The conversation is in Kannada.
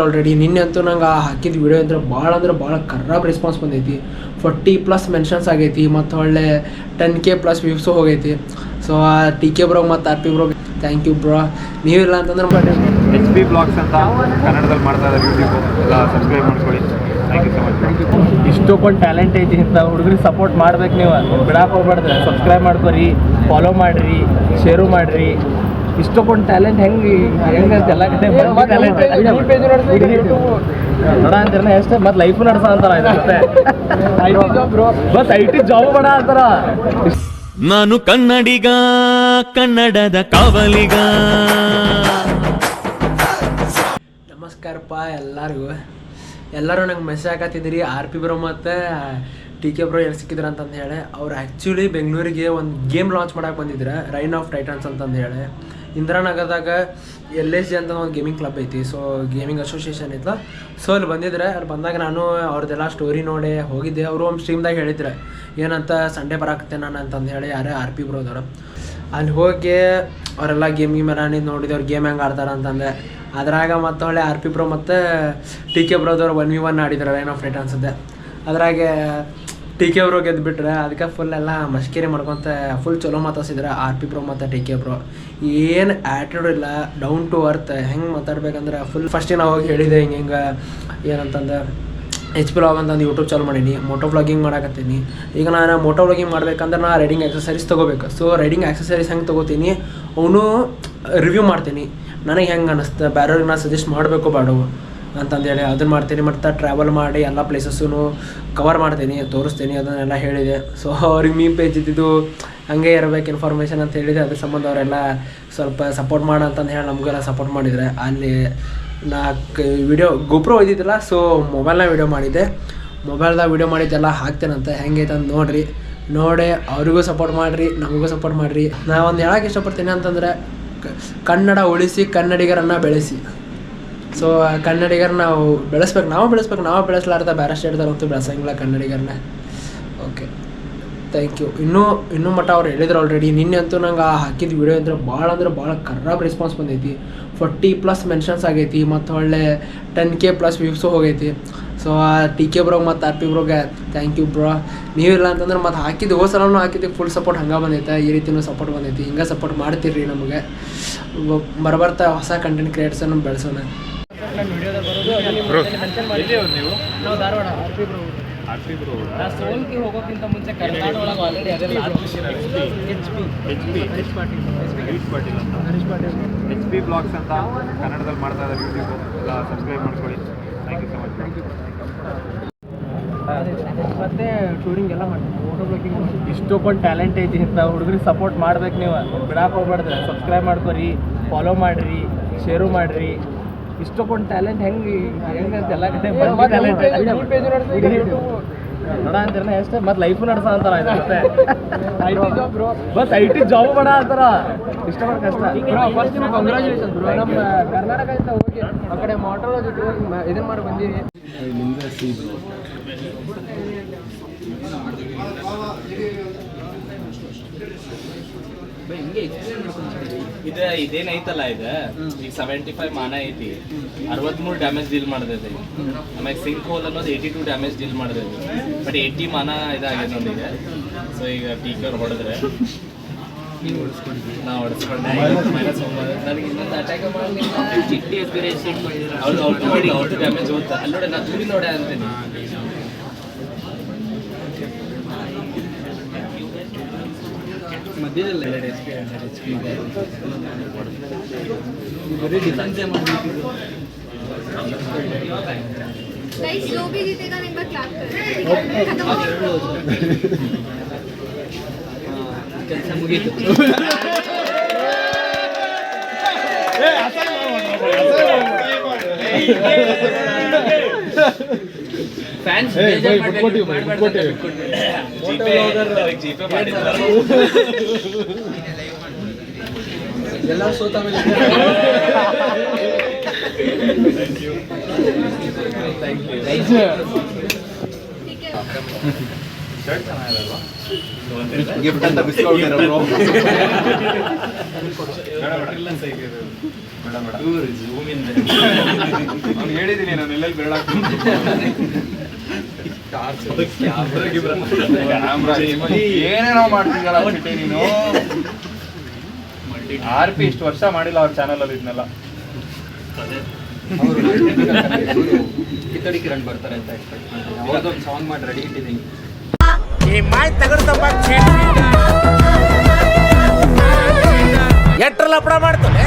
ಆಲ್ರೆಡಿ ನಿನ್ನೆ ಅಂತೂ ನಂಗೆ ಹಾಕಿದ ವಿಡಿಯೋ ಅಂದ್ರೆ ಭಾಳ ಖರಾಬ್ ರೆಸ್ಪಾನ್ಸ್ ಬಂದೈತಿ. 40+ ಮೆನ್ಷನ್ಸ್ ಆಗೈತಿ ಮತ್ತು ಒಳ್ಳೆ 10K+ ವ್ಯೂಸು ಹೋಗೈತಿ. ಸೊ TK ಬ್ರೋ ಮತ್ತು RP bro thank you bro. ನೀವಿಲ್ಲ ಅಂತಂದ್ರೆ HP ಬ್ಲಾಗ್ಸ್ ಅಂತ ಕನ್ನಡದಲ್ಲಿ ಮಾಡ್ತಾ ಇದ್ದಾರೆ. ಯೂಟ್ಯೂಬ್ ಎಲ್ಲ ಸಬ್ಸ್ಕ್ರೈಬ್ ಮಾಡ್ಕೊಳ್ಳಿ. Thank you so much. ಇಷ್ಟೊಂದು ಟ್ಯಾಲೆಂಟ್ ಐತಿ ಇಂಥ ಹುಡುಗರಿಗೆ ಸಪೋರ್ಟ್ ಮಾಡ್ಬೇಕು. ನೀವು ಬಿಡಾಕ್ ಹೋಗ್ಬಾರ್ದು. ಸಬ್ಸ್ಕ್ರೈಬ್ ಮಾಡ್ಕೊರಿ, ಫಾಲೋ ಮಾಡಿರಿ, ಶೇರು ಮಾಡಿರಿ. ಇಷ್ಟೊಂದು ಟ್ಯಾಲೆಂಟ್ ಹೆಂಗೆ ಎಲ್ಲ ಕಡೆ ಟ್ಯಾಲೆಂಟ್ ನೋಡ ಅಂತಾರ ಎಷ್ಟು ಮತ್ತು ಲೈಫು ನಡೆಸ ಅಂತಾರ. ಬಸ್ IT ಜಾಬ್ ಮಾಡ ಅಂತಾರ. ನಾನು ಕನ್ನಡಿಗ, ಕನ್ನಡದ ಕಾವಲಿಗ. ನಮಸ್ಕಾರಪ್ಪ ಎಲ್ಲರೂ ನಂಗೆ ಮೆಸೇಜ್ ಹಾಕತ್ತಿದ್ರಿ RP ಬ್ರೋ ಮತ್ತು TK ಬ್ರೋ ಎಲ್ಲಿ ಸಿಕ್ಕಿದ್ರು ಅಂತಂದು ಹೇಳಿ. ಅವ್ರು ಆ್ಯಕ್ಚುಲಿ ಬೆಂಗಳೂರಿಗೆ ಒಂದು ಗೇಮ್ ಲಾಂಚ್ ಮಾಡೋಕೆ ಬಂದಿದ್ರು, ರೈನ್ ಆಫ್ ಟೈಟನ್ಸ್ ಅಂತಂದು ಹೇಳಿ. ಇಂದಿರಾನಗರದಾಗ LSG ಅಂತ ಒಂದು ಗೇಮಿಂಗ್ ಕ್ಲಬ್ ಐತಿ. ಸೊ ಗೇಮಿಂಗ್ ಅಸೋಸಿಯೇಷನ್ ಇತ್ತು. ಸೊ ಅಲ್ಲಿ ಬಂದಿದ್ರೆ ಅಲ್ಲಿ ಬಂದಾಗ ನಾನು ಅವ್ರದ್ದೆಲ್ಲ ಸ್ಟೋರಿ ನೋಡಿ ಹೋಗಿದ್ದೆ. ಅವರು ಒಂದು ಸ್ಟ್ರೀಮ್ದಾಗ ಹೇಳಿದ್ರು ಏನಂತ ಸಂಡೇ ಬರಾಕತ್ತೆ ನಾನು ಅಂತಂದು ಹೇಳಿ. ಯಾರೇ RP ಬ್ರೋದವರು ಅಲ್ಲಿ ಹೋಗಿ ಅವರೆಲ್ಲ ಗೇಮ್ ನಾನು ನೋಡಿದೆ ಅವ್ರು ಗೇಮ್ ಹೆಂಗೆ ಆಡ್ತಾರೆ ಅಂತಂದೆ. ಅದ್ರಾಗ ಮತ್ತು ಒಳ್ಳೆ RP ಬ್ರೋ ಮತ್ತು TK ಬ್ರೋದವ್ರು 1v1 ಆಡಿದ್ರು ರೈನ್ ಆಫ್ ಟೈಟನ್ಸ್ ಅಂತೆ. ಅದ್ರಾಗೆ TK ಬ್ರೋ ಗೆದ್ದುಬಿಟ್ರೆ ಅದಕ್ಕೆ ಫುಲ್ ಎಲ್ಲ ಮಸ್ಕೇರಿ ಮಾಡ್ಕೊತ ಫುಲ್ ಚಲೋ ಮಾತಾಡ್ಸಿದ್ರೆ RP ಬ್ರೋ ಮತ್ತು TK ಬ್ರೋ. ಏನು ಆ್ಯಟಿಟ್ಯೂಡ್ ಇಲ್ಲ, ಡೌನ್ ಟು ಅರ್ತ್. ಹೆಂಗೆ ಮಾತಾಡ್ಬೇಕಂದ್ರೆ ಫುಲ್ ಫಸ್ಟಿಗೆ ನಾವು ಹೋಗಿ ಹೇಳಿದೆ ಹಿಂಗೆ ಏನಂತಂದು HP ವ್ಲಾಗ್ ಅಂತಂದು ಯೂಟ್ಯೂಬ್ ಚಾಲು ಮಾಡೀನಿ, ಮೋಟೋ ವ್ಲಾಗಿಂಗ್ ಮಾಡಕತ್ತೀನಿ. ಈಗ ನಾನು ಮೋಟೋ ವ್ಲಾಗಿಂಗ್ ಮಾಡ್ಬೇಕಂದ್ರೆ ನಾನು ರೈಡಿಂಗ್ ಆಕ್ಸಸರೀಸ್ ತೊಗೋಬೇಕು. ಸೊ ರೈಡಿಂಗ್ ಆಕ್ಸಸರೀಸ್ ಹೆಂಗೆ ತೊಗೋತೀನಿ ಅವನು ರಿವ್ಯೂ ಮಾಡ್ತೀನಿ. ನನಗೆ ಹೆಂಗೆ ಅನ್ನಿಸ್ತು, ಬೇರೆಯವ್ರಿಗೆ ನಾನು ಸಜೆಸ್ಟ್ ಮಾಡಬೇಕು ಬೇಡವು ಅಂತಂದೇಳಿ ಅದನ್ನು ಮಾಡ್ತೀನಿ. ಮತ್ತು ಟ್ರಾವೆಲ್ ಮಾಡಿ ಎಲ್ಲ ಪ್ಲೇಸಸ್ಸೂ ಕವರ್ ಮಾಡ್ತೀನಿ, ತೋರಿಸ್ತೀನಿ, ಅದನ್ನೆಲ್ಲ ಹೇಳಿದೆ. ಸೊ ಅವ್ರಿಗೆ ಮೀಮ್ ಪೇಜ್ ಇದ್ದಿದ್ದು ಹಂಗೆ ಇರಬೇಕು ಇನ್ಫಾರ್ಮೇಷನ್ ಅಂತ ಹೇಳಿದೆ. ಅದ್ರ ಸಂಬಂಧ ಅವರೆಲ್ಲ ಸ್ವಲ್ಪ ಸಪೋರ್ಟ್ ಮಾಡ ಅಂತಂದು ಹೇಳಿ ನಮಗೆಲ್ಲ ಸಪೋರ್ಟ್ ಮಾಡಿದರೆ. ಅಲ್ಲಿ ವಿಡಿಯೋ GoPro ಒಯ್ದಿದ್ದಿಲ್ಲ, ಸೊ ಮೊಬೈಲ್ನಾಗ ವಿಡಿಯೋ ಮಾಡಿದ್ದೆ. ಮೊಬೈಲ್ದಾಗ ವಿಡಿಯೋ ಮಾಡಿದ್ದೆಲ್ಲ ಹಾಕ್ತೇನಂತ ಹೆಂಗೈತೆ ಅಂತ ನೋಡಿ ಅವ್ರಿಗೂ ಸಪೋರ್ಟ್ ಮಾಡಿರಿ, ನಮಗೂ ಸಪೋರ್ಟ್ ಮಾಡಿರಿ. ನಾ ಒಂದು ಹೇಳೋಕೆ ಇಷ್ಟಪಡ್ತೀನಿ ಅಂತಂದರೆ ಕನ್ನಡ ಉಳಿಸಿ, ಕನ್ನಡಿಗರನ್ನು ಬೆಳೆಸಿ. ಸೊ ಕನ್ನಡಿಗರ ನಾವು ಬೆಳೆಸ್ಬೇಕು, ನಾವು ಬೆಳೆಸಲಾರ್ದ ಬೇರೆ ಸ್ಟೇಟ್ದವ್ರಂತೂ ಬೆಳೆಸಂಗಿಲ್ಲ ಕನ್ನಡಿಗರನ್ನ. Okay thank you. ಇನ್ನೂ ಮಟ್ಟ ಅವ್ರು ಹೇಳಿದ್ರು ಆಲ್ರೆಡಿ. ನಿನ್ನೆ ಅಂತೂ ನಂಗೆ ಹಾಕಿದ ವಿಡಿಯೋ ಭಾಳ ಖರಾಬ್ ರೆಸ್ಪಾನ್ಸ್ ಬಂದೈತಿ. 40+ ಮೆನ್ಷನ್ಸ್ ಆಗೈತಿ ಮತ್ತು ಒಳ್ಳೆ 10K+ ವ್ಯೂಸು ಹೋಗೈತಿ. ಸೊ TK ಬ್ರೋ ಮತ್ತು RP ಬ್ರೋಗೆ ಥ್ಯಾಂಕ್ ಯು ಬ್ರೋ. ನೀವಿಲ್ಲ ಅಂತಂದ್ರೆ ಮತ್ತು ಹಾಕಿದ್ದು ಸಲನೂ ಹಾಕಿದ್ದಕ್ಕೆ ಫುಲ್ ಸಪೋರ್ಟ್ ಹಂಗೆ ಬಂದೈತೆ. ಈ ರೀತಿಯೂ ಸಪೋರ್ಟ್ ಬಂದೈತಿ. ಹಿಂಗೆ ಸಪೋರ್ಟ್ ಮಾಡ್ತೀರಿ ನಮಗೆ. ಬರ್ತಾ ಹೊಸ ಕಂಟೆಂಟ್ ಕ್ರಿಯೇಟರ್ಸನ್ನು ಬೆಳೆಸೋಣ. ನಾವು ಧಾರವಾಡ RP ಬ್ರೋ. ಸೋಲ್ಗೆ ಹೋಗೋಕ್ಕಿಂತ ಮುಂಚೆ ಕರ್ನಾಟಕ ಒಳಗೆ ಆಲ್ರೆಡಿ ಅದೆಲ್ಲ HP ಬ್ಲಾಗ್ಸ್ ಅಂತ ಕನ್ನಡದಲ್ಲಿ ಮಾಡ್ತಾ ಇದ್ದಾರೆ. ಯೂಟ್ಯೂಬ್ ಎಲ್ಲ ಸಬ್ಸ್ಕ್ರೈಬ್ ಮಾಡ್ಕೊಳ್ಳಿ. Thank you so much. ಮತ್ತೆ ಟೂರಿಂಗ್ ಎಲ್ಲ ಮಾಡ್ತೀವಿ, ಮೋಟೋ ಬ್ಲಾಗಿಂಗ್. ಇಷ್ಟೊಂದು ಟ್ಯಾಲೆಂಟ್ ಐತಿ ಇಂಥ ಹುಡುಗರಿಗೆ ಸಪೋರ್ಟ್ ಮಾಡ್ಬೇಕು. ನೀವು ಬಿಡಾಕ್ ಹೋಗ್ಬಾರ್ದು. ಸಬ್ಸ್ಕ್ರೈಬ್ ಮಾಡ್ಕೊರಿ, ಫಾಲೋ ಮಾಡಿರಿ, ಶೇರು ಮಾಡಿರಿ. ಇಷ್ಟೊಂದು ಟ್ಯಾಲೆಂಟ್ ಹೆಂಗೆ ಎಲ್ಲ ಕಡೆ ಟ್ಯಾಲೆಂಟ್ ನೋಡ ಅಂತಾರ ಎಷ್ಟು ಮತ್ತು ಲೈಫು ನಡೆಸ ಅಂತಾರ. ಬಸ್ IT ಜಾಬ್ ಮಾಡ ಅಂತಾರ. ಇಷ್ಟಪಟ್ಟು ಕಷ್ಟ. First congratulation bro. ನಮ್ಮ ಕರ್ನಾಟಕದಿಂದ ಹೋಗಿ ಆ ಕಡೆ ಮೋಟೋ ಜೊತೆ ಇದನ್ನು ಮಾಡಿ ಬಂದೀನಿ. ಇದೇನೈತಲ್ಲ ಇದು ಈಗ 75 ಮಾನ ಐತಿ, 63 ಡ್ಯಾಮೇಜ್ ಡೀಲ್ ಮಾಡಿದೆ. ಆಮೇಲೆ ಸಿಂಕ್ ಹೋಲ್ ಅನ್ನೋದು 82 ಡ್ಯಾಮೇಜ್ ಡೀಲ್ ಮಾಡಿದೆ. ಬಟ್ 80 ಮಾನ ಇದಾಗಿದೆ ನಮಗೆ. ಸೊ ಈಗ TK ಅವ್ರು ಹೊಡೆದ್ರೆ ನಾವು ಹೊಡೆಸ್ಕೊಂಡೆ. ನನಗೆ ಇನ್ನೊಂದು ಅಟ್ಯಾಕ್ ಅವ್ರದ್ದು ಡ್ಯಾಮೇಜ್ ಹೋಗ್ತಾ ಅಲ್ಲಿ ನೋಡಿ. ನಾನು ದೂರಿ ನೋಡೆ ಅಂತೀನಿ. ಮಧ್ಯದಲ್ಲಿ बड़ी डिफेंस है गाइस जो भी जीतेगा एक बार क्लैप करें खत्म हो ಕೆಲಸ ಮುಗೀತು ಫ್ಯಾನ್ಸ್ ಬೇಜಾರ್ ಮಾಡ್ಬೇಕು ಜೀಪೆ ಮಾಡಿದ್ರು ಎಲ್ಲರೂ ಸೋತ ಮೇಲೆ ठीक है ಶರ್ಟ್ ಚೆನ್ನಾಗಿರಲ್ವಾ? ಗಿಫ್ಟ್ ಅಂತ ಬಿಸ್ಕೌಟ್ ಇರೋ ಬ್ರೋ. ಬೇಡ ಬೇಡ ಇಲ್ಲ ಸೈಕ್ ಬೇಡ ಬೇಡ ಅವ್ನು ಹೇಳಿದ್ದೀನಿ ನಾನು ಎಲ್ಲೆಲ್ಲಿ ಬೆರಳಾಗ್ತೀನಿ ಏನೇನೋ ಮಾಡ್ತಿದ್ದಲ್ಲ ಚಿಟ್ಟಿ ನೀನು. RP ಇಷ್ಟು ವರ್ಷ ಮಾಡಿಲ್ಲ ಅವ್ರ ಚಾನಲ್ ಅಲ್ಲಿ ಇದನ್ನೆಲ್ಲ. ಕಿತ್ತಡಿ ಕಿರಣ್ ಬರ್ತಾರೆ ಅಂತ ಎಕ್ಸ್ಪೆಕ್ಟ್ ಮಾಡ್ತೀನಿ. ಅವ್ರದ್ದೊಂದು ಸಾಂಗ್ ಮಾಡಿ ರೆಡಿ ಇಟ್ಟಿದ್ದೀನಿ. ಎಟ್ರ ಲಪಡ ಮಾಡ್ತಾನೆ